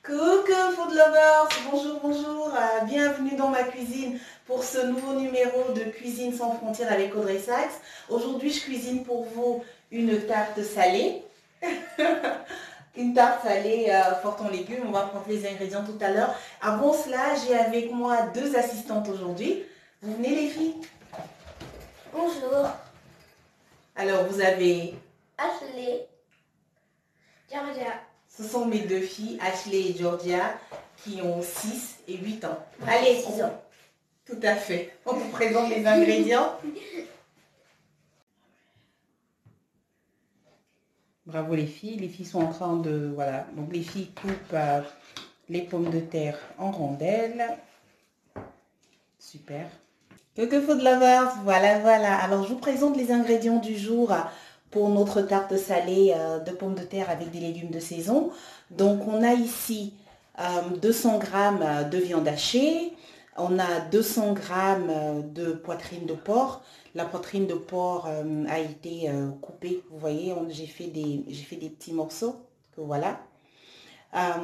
Coucou food lovers, bonjour, bonjour, bienvenue dans ma cuisine pour ce nouveau numéro de Cuisine sans frontières avec Audrey Sachs. Aujourd'hui, je cuisine pour vous une tarte salée. Une tarte salée forte en légumes, on va prendre les ingrédients tout à l'heure. Avant cela, j'ai avec moi deux assistantes aujourd'hui. Vous venez les filles? Bonjour. Alors vous avez... Ashley. Georgia. Ce sont mes deux filles, Ashley et Georgia, qui ont 6 et 8 ans. Ouais, Allez, 6 ans. Tout à fait. On vous présente les ingrédients. Bravo les filles sont en train de... Voilà, donc les filles coupent les pommes de terre en rondelles. Super. Coucou food lovers, voilà. Alors je vous présente les ingrédients du jour pour notre tarte salée de pommes de terre avec des légumes de saison. Donc on a ici 200 g de viande hachée, on a 200 g de poitrine de porc. La poitrine de porc a été coupée, vous voyez, j'ai fait des petits morceaux, que voilà.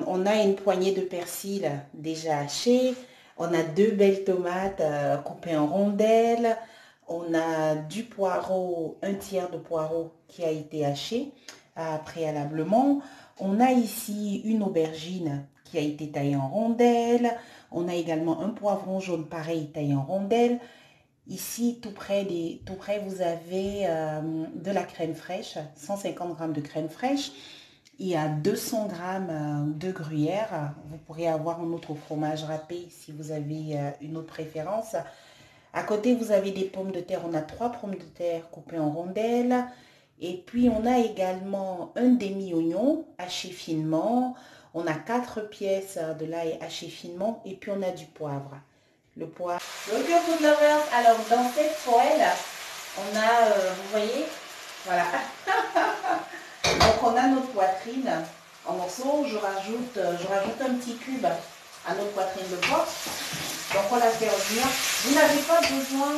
On a une poignée de persil déjà haché. On a 2 belles tomates coupées en rondelles. On a du poireau, un tiers de poireau qui a été haché préalablement. On a ici une aubergine qui a été taillée en rondelles. On a également un poivron jaune pareil taillé en rondelles. Ici, tout près, vous avez de la crème fraîche, 150 g de crème fraîche. Il y a 200 g de gruyère. Vous pourrez avoir un autre fromage râpé si vous avez une autre préférence. À côté, vous avez des pommes de terre. On a 3 pommes de terre coupées en rondelles. Et puis, on a également un demi-oignon haché finement. On a 4 pièces de l'ail haché finement. Et puis, on a du poivre. Le poivre. Donc, food lovers, alors dans cette poêle, on a, vous voyez, voilà. Donc on a notre poitrine en morceaux. Je rajoute un petit cube à notre poitrine de porc. Donc on la fait revenir. Vous n'avez pas besoin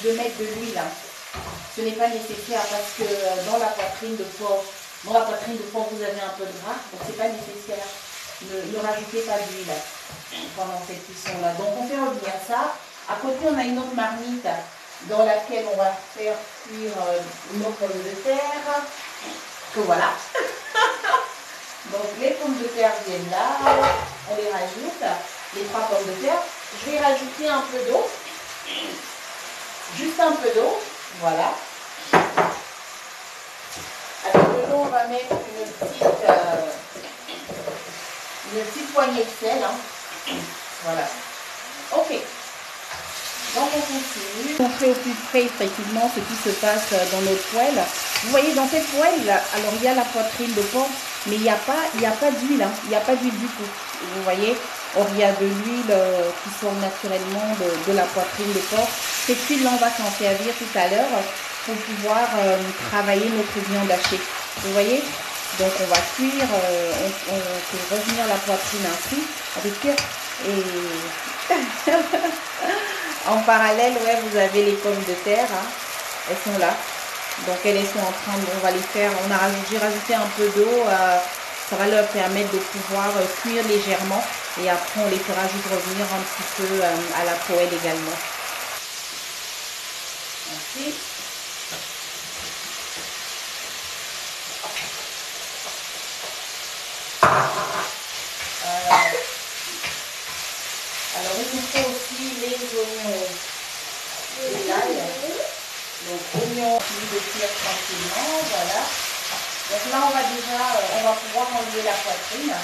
de mettre de l'huile. Ce n'est pas nécessaire parce que dans la poitrine de porc, vous avez un peu de gras. Donc c'est pas nécessaire. Ne rajoutez pas d'huile pendant cette cuisson-là. Donc on fait revenir ça. À côté, on a une autre marmite dans laquelle on va faire cuire nos pommes de terre. Que voilà. Donc les pommes de terre viennent là, on les rajoute, les 3 pommes de terre. Je vais rajouter un peu d'eau, juste un peu d'eau, voilà. Avec de l'eau, on va mettre une petite poignée de sel, hein. Voilà. Ok. Donc on continue. On fait au plus près effectivement ce qui se passe dans notre poêle. Vous voyez dans cette poêle, alors il y a la poitrine de porc, mais il n'y a pas d'huile, hein. Il n'y a pas d'huile du tout. Vous voyez, or il y a de l'huile qui sort naturellement de la poitrine de porc. Cette huile-là, on va s'en servir tout à l'heure pour pouvoir travailler notre viande hachée. Vous voyez, donc on va cuire, on fait revenir la poitrine ainsi, avec et en parallèle, ouais, vous avez les pommes de terre, hein. Elles sont là. Donc elles sont en train de, on va les faire, j'ai rajouté un peu d'eau, ça va leur permettre de pouvoir cuire légèrement et après on les fera juste revenir un petit peu à la poêle également. Ensuite, alors il nous faut aussi les oignons et l'ail. Donc oignons de cuire tranquillement, voilà. Donc là on va pouvoir enlever la poitrine.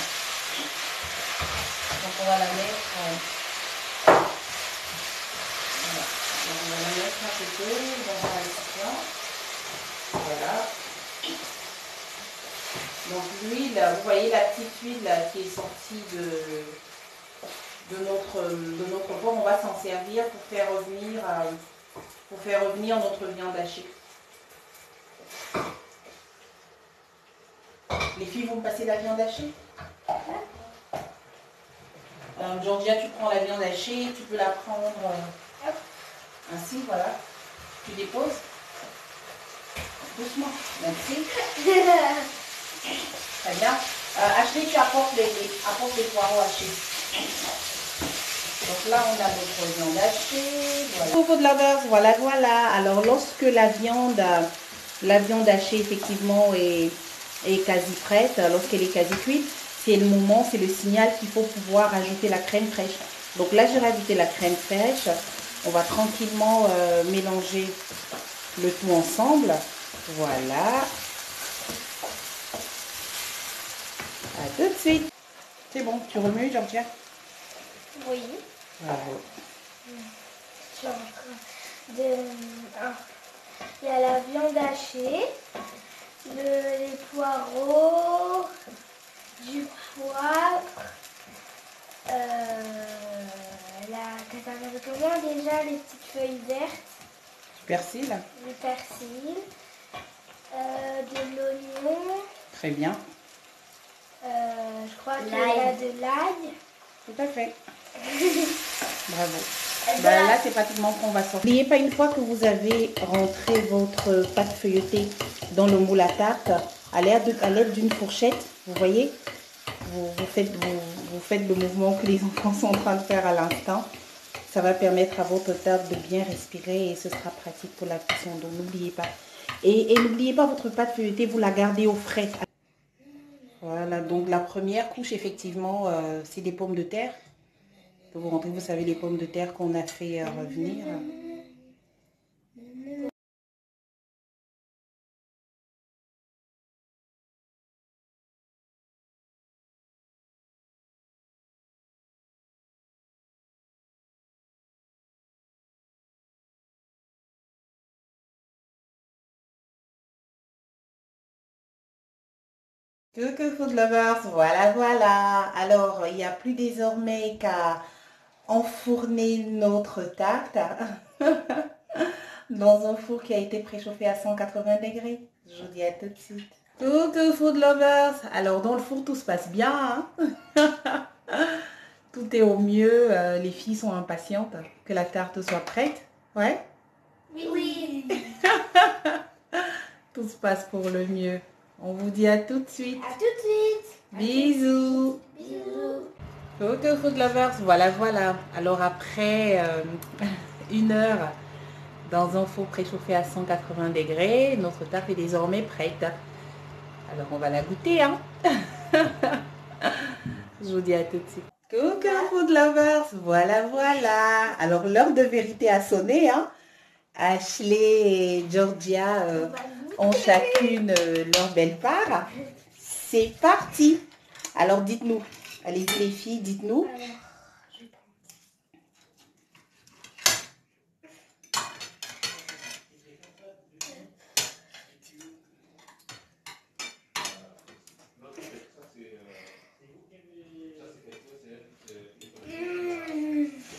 Donc on va la mettre, voilà. Donc, on va la mettre à côté dans un récipient. Voilà. Donc l'huile, vous voyez la petite huile qui est sortie de notre porc, on va s'en servir pour faire revenir notre viande hachée. Les filles, vous me passez la viande hachée? Georgia, tu prends la viande hachée, tu peux la prendre ainsi, voilà. Tu déposes. Doucement, merci. Très bien. Ashley, tu apportes les poireaux hachés. Donc là, on a notre viande hachée. Voilà. Food lovers, voilà, voilà. Alors, lorsque la viande hachée, effectivement, est quasi prête, lorsqu'elle est quasi cuite, c'est le moment, c'est le signal qu'il faut pouvoir ajouter la crème fraîche. Donc là, j'ai rajouté la crème fraîche. On va tranquillement mélanger le tout ensemble. Voilà. À tout de suite. C'est bon, tu remues, Georgia? Oui. Bravo. Je suis en train de... Il y a la viande hachée, les poireaux, du poivre, ça s'appelle comment déjà, les petites feuilles vertes, Du persil. du persil, de l'oignon, Très bien. je crois qu'il y a de l'ail. Tout à fait. Bravo. Ben là, c'est pratiquement qu'on va sortir. N'oubliez pas, une fois que vous avez rentré votre pâte feuilletée dans le moule à tarte, à l'aide d'une fourchette, vous voyez, vous faites le mouvement que les enfants sont en train de faire à l'instant. Ça va permettre à votre tarte de bien respirer et ce sera pratique pour la cuisson. Donc n'oubliez pas. Et n'oubliez pas, votre pâte feuilletée, vous la gardez au frais. Voilà, donc la première couche, effectivement, c'est des pommes de terre. Vous rentrez, vous savez, les pommes de terre qu'on a fait revenir. Coucou food lovers, voilà, voilà. Alors, il n'y a plus désormais qu'à enfourner notre tarte dans un four qui a été préchauffé à 180 degrés. Je vous dis à tout de suite. Coucou food lovers. Alors, dans le four, tout se passe bien. Hein. Tout est au mieux. Les filles sont impatientes que la tarte soit prête. Ouais? Oui. Tout se passe pour le mieux. On vous dit à tout de suite. À tout de suite. Bisous. Bisous. Coucou food lovers, voilà, voilà. Alors après 1 heure dans un four préchauffé à 180 degrés, notre tarte est désormais prête. Alors on va la goûter, hein. Je vous dis à tout de suite. Coucou food lovers, voilà, voilà. Alors l'heure de vérité a sonné, hein. Ashley et Georgia ont chacune leur belle part. C'est parti. Alors dites-nous, allez-y les filles, dites-nous.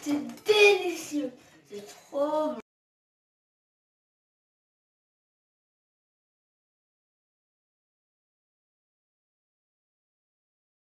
C'est délicieux. C'est trop bon.